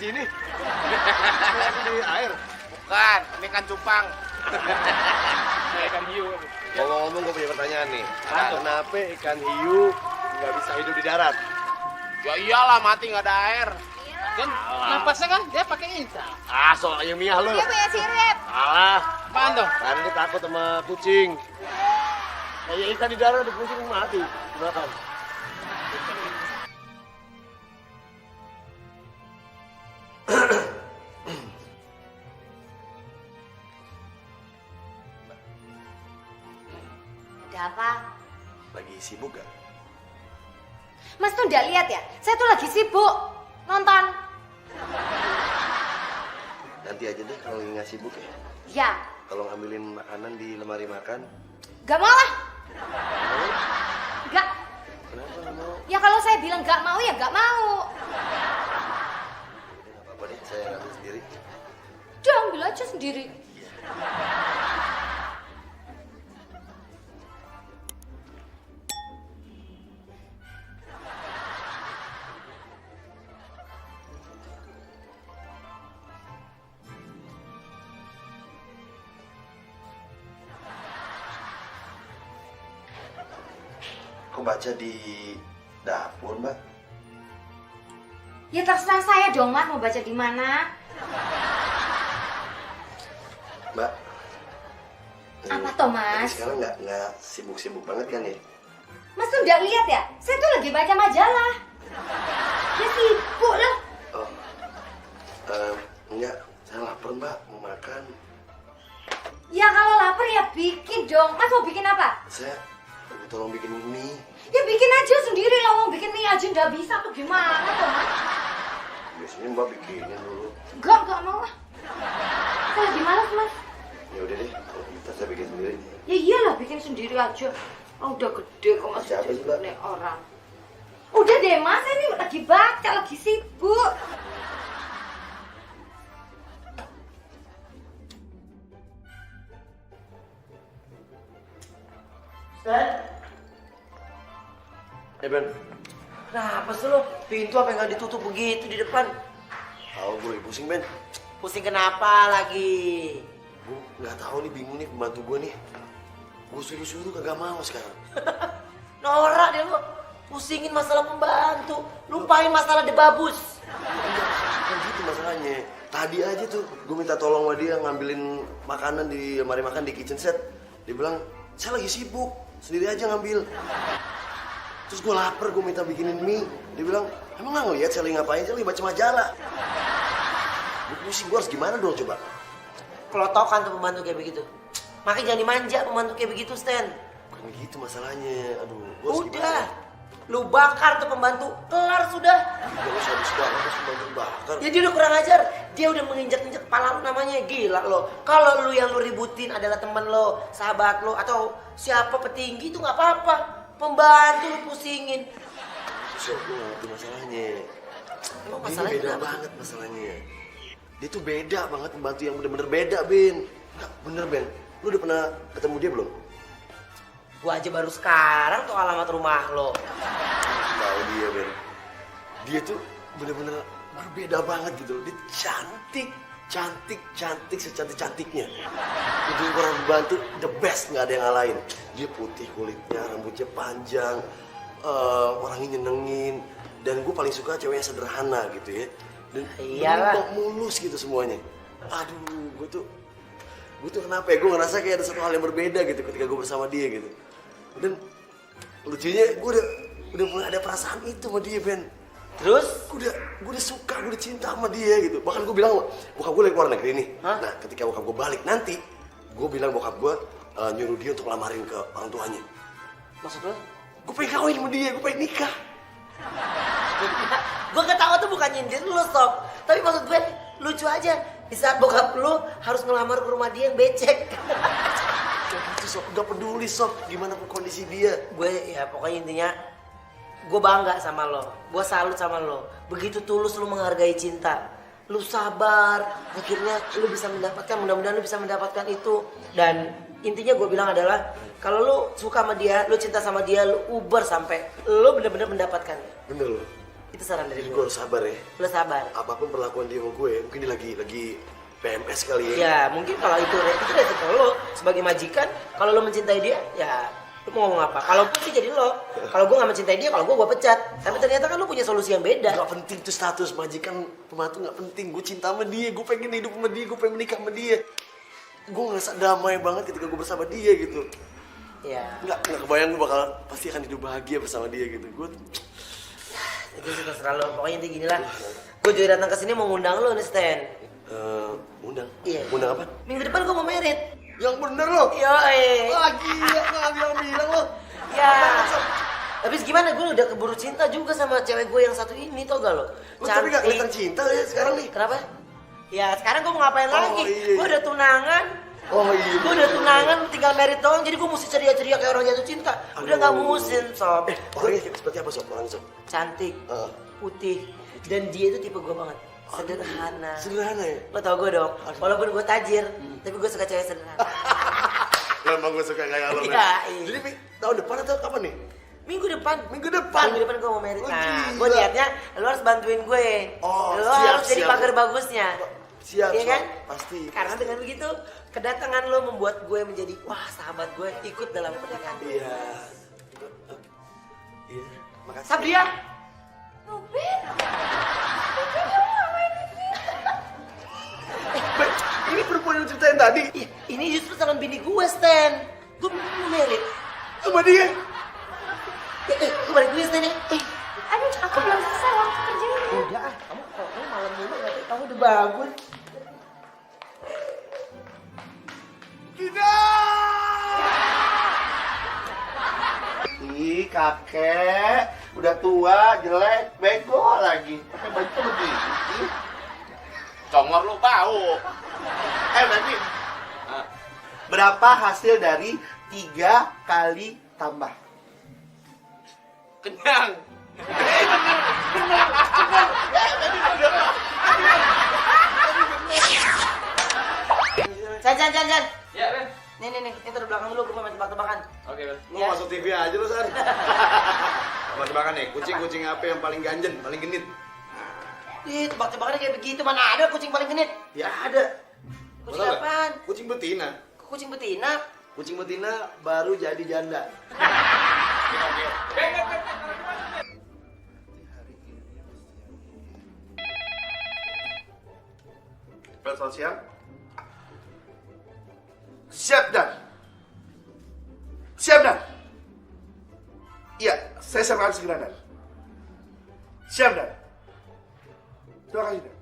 sini? Di air. Bukan, ini kan cupang. Ikan hiu. Ngomong-ngomong gue punya pertanyaan nih. Kenapa ikan hiu nggak bisa hidup di darat? Ya iyalah mati nggak ada air. Kan napasnya kan dia pakai insang. Ah, soalnya Mia lu. Dia punya sirip. Alah, Apaan tuh? karena dia takut sama kucing. Kayak ikan di darat ada kucing mati. Makan. Ada apa? Lagi sibuk gak? Mas tuh udah lihat ya? Saya tuh lagi sibuk nonton. Nanti aja deh kalau lagi nggak sibuk ya. Ya, Kalau ngambilin makanan di lemari makan. gak mau lah. Gak. Kenapa nggak mau? Ya kalau saya bilang gak mau ya gak mau. Udah nggak apa-apa deh, saya ngambil sendiri. Udah ambil aja sendiri. Kok baca di dapur, Mbak? Ya terserah saya dong Mas mau baca di mana. Mbak. Apa toh, Mas? Tapi sekarang nggak sibuk-sibuk banget kan ya? Mas tuh udah lihat ya? Saya tuh lagi baca majalah. Ya sibuk lah. Oh, enggak. Saya lapar, Mbak. Mau makan. Ya kalau lapar ya bikin dong. Mas mau bikin apa? Saya tolong bikin mie. Ya bikin aja sendiri lah. Mau bikin mie aja nggak bisa tuh gimana tuh Mas? Biasanya Mbak bikinin dulu. Gak mau lah. Saya lagi malas Mas. Ya udah deh, kalau kita saya bikin sendiri. Ya iyalah bikin sendiri aja. Oh, udah gede kok masih Siapa sih, Mbak? jadi orang. Udah deh Mas, ini lagi baca, lagi sibuk. Ben. Kenapa sih lo? Pintu apa nggak ditutup begitu di depan? Tahu gue lagi pusing, Ben. Pusing kenapa lagi? Gue nggak tahu nih, bingung nih pembantu gue nih. Gue suruh-suruh kagak mau sekarang. Norak deh lo. Pusingin masalah pembantu. Lupain masalah debabus. Bukan gitu masalahnya. Tadi aja tuh gue minta tolong sama dia ngambilin makanan di lemari makan di kitchen set. Dia bilang, saya lagi sibuk, sendiri aja ngambil. Terus gue lapar, gue minta bikinin mie. Dia bilang, emang nggak ngeliat saya lagi ngapain? Saya lagi baca majalah. Gue pusing, gue harus gimana dong coba? Kelotokan tuh pembantu kayak begitu. Makanya jangan dimanja pembantu kayak begitu, Stan. Bukan gitu masalahnya. Aduh, gue harus Udah. gimana? Lu bakar tuh pembantu. Kelar sudah. Gak usah habis banget, harus pembantu bakar. Ya dia udah kurang ajar. Dia udah menginjak-injak kepala lu namanya. Gila lo. Kalau lu yang lu ributin adalah temen lo, sahabat lo, atau siapa petinggi itu nggak apa-apa. Pembantu lu pusingin. Terus gue gak ngerti masalahnya. Emang Dia masalahnya beda kenapa? banget masalahnya. Dia tuh beda banget, pembantu yang bener-bener beda, Ben. Enggak, bener, Ben. Lu udah pernah ketemu dia belum? Gua aja baru sekarang tuh alamat rumah lo. Tahu dia, Ben. Dia tuh bener-bener berbeda banget gitu. Dia cantik secantik-cantiknya. Itu orang pembantu the best, nggak ada yang ngalahin. Dia putih kulitnya, rambutnya panjang, orangnya nyenengin. Dan gue paling suka cewek yang sederhana gitu ya. Dan Iyalah. berubah mulus gitu semuanya. Aduh, gue tuh kenapa ya? Gue ngerasa kayak ada satu hal yang berbeda gitu ketika gue bersama dia gitu. Dan lucunya gue udah mulai ada perasaan itu sama dia, Ben. Terus? Gue udah suka, gue udah cinta sama dia gitu. Bahkan gue bilang, bokap gue lagi keluar negeri nih. Hah? Nah, ketika bokap gue balik nanti, gue bilang bokap gue nyuruh dia untuk lamarin ke orang tuanya. Maksud lo? Gue pengen kawin sama dia, gue pengen nikah. Gue ketawa tuh bukan nyindir lu, Sob. Tapi maksud gue lucu aja. Di saat bokap lu harus ngelamar ke rumah dia yang becek. Kayak gitu, Sob. Gak peduli, Sob. Gimana pun kondisi dia. Gue ya pokoknya intinya gue bangga sama lo. Gue salut sama lo. Begitu tulus lu menghargai cinta. Lu sabar. Akhirnya lu bisa mendapatkan, mudah-mudahan lu bisa mendapatkan itu. Dan intinya gue bilang adalah kalau lu suka sama dia, lu cinta sama dia, lu uber sampai lu benar-benar mendapatkan. Bener loh. Itu saran dari Gue gue. harus sabar ya. Lo sabar. Apapun perlakuan dia sama gue, mungkin dia lagi PMS kali ya. Ya mungkin kalau itu resiko lo sebagai majikan. Kalau lo mencintai dia, ya lo mau ngomong apa? Kalaupun sih jadi lo. Kalau gue nggak mencintai dia, kalau gue pecat. Tapi ternyata kan lo punya solusi yang beda. Gak penting tuh status majikan pembantu, gak penting. Gue cinta sama dia, gue pengen hidup sama dia, gue pengen menikah sama dia. Gue ngerasa damai banget ketika gue bersama dia gitu. Ya. Nggak kebayang gue bakal pasti akan hidup bahagia bersama dia gitu. Gue Itu sih terserah lo. Pokoknya intinya gini lah. Gue juga datang ke sini mau ngundang lo nih Stan. undang. Iya. Undang apa? Minggu depan gue mau merit. Yang bener lo. Yo, Wah gila, nggak bilang lo. Ya. Tapi gimana, gue udah keburu cinta juga sama cewek gue yang satu ini, tau gak lo? Lo tapi gak kelihatan cinta ya sekarang nih. Kenapa? Ya sekarang gue mau ngapain lagi? Iya. Gue udah tunangan. Oh iya. Gue udah tunangan, tinggal merit doang. Jadi gue mesti ceria-ceria kayak orang jatuh cinta. Udah gak musim, Sob. Orangnya seperti apa sob? Orangnya sob? Cantik, putih, dan dia itu tipe gue banget. Sederhana. Sederhana ya? Lo tau gue dong, walaupun gue tajir, tapi gue suka cewek sederhana. Lo emang gue suka kayak lo. Iya, iya. Jadi tahun depan atau kapan nih? Minggu depan Minggu depan gue mau merit. Oh, Nah, gila. gue liatnya lo harus bantuin gue. Oh, Lo siap, harus jadi siap. pagar bagusnya. Siap, Iya kan? Sob. Pasti. Karena dengan begitu, kedatangan lo membuat gue menjadi, wah sahabat gue ikut dalam pernikahan. Iya. Iya. Makasih. Sabria! Ruben? Ruben kamu ngapain di sini? Ini perempuan yang ceritain tadi. Ih, ini justru calon bini gue, Stan. Gue mau merit. Sama dia. Gue balik dulu ya, Stan ya. Aduh, aku belum selesai waktu kerjanya. Udah ah, kamu malam dulu nanti kamu udah bangun. Ih kakek, udah tua, jelek, bego lagi. Pakai baju begini. Congor lu bau. Berarti berapa hasil dari 3 kali tambah? Kenyang. Jan. Ya, Ben. Nih, ini taruh belakang dulu, gue mau main tebak-tebakan. Oke, Ben. Lu masuk TV aja lu, San. Tebak-tebakan nih, kucing apa yang paling ganjen, paling genit? Ih, tebak-tebakannya kayak begitu, mana ada kucing paling genit? Ya ada. Kucing Mau tau nggak? apaan? Kucing betina. Kok kucing betina? Kucing betina baru jadi janda. Pel sosial. Siap dan. Iya, saya serahkan segera dan. Siap dan. Terima kasih dan.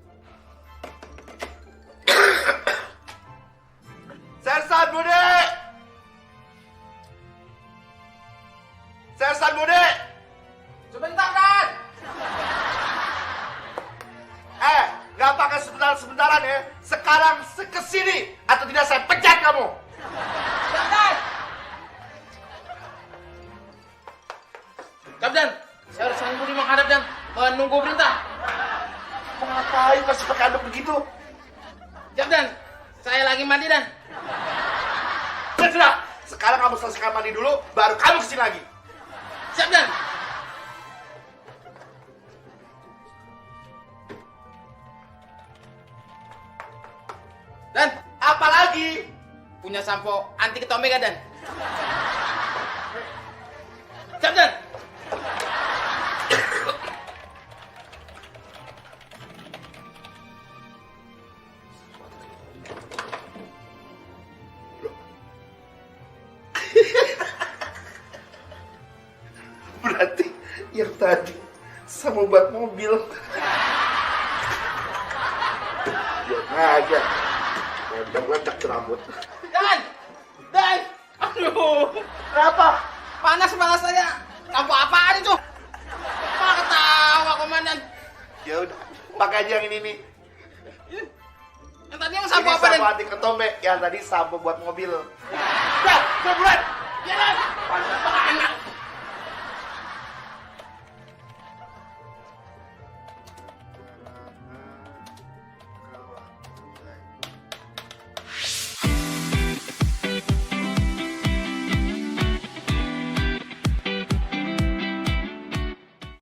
Sersan Budi! Sersan Budi! Sebentar, Dan. Gak pakai sebentar-sebentaran ya. Sekarang kesini atau tidak saya pecat kamu. Kapten, saya harus sanggup di menghadap dan menunggu perintah. Mau ngapain masih pakai anduk begitu? Kapten, saya lagi mandi dan. Sudah. Sekarang kamu selesaikan mandi dulu, baru kamu kesini lagi. Siap dan. Dan Apalagi? punya sampo anti ketombe gak dan? Siap dan. Berarti yang tadi sama buat mobil. Ya aja. Ledak rambut. Dan, aduh, Kenapa? panas saya. Sampo apaan itu? Malah ketawa komandan. Ya udah, pakai aja yang ini nih. Yang tadi yang sampo Ini apa dan? sampo anti ketombe, yang tadi sampo buat mobil. Dah, buruan. Ya dan. Panas.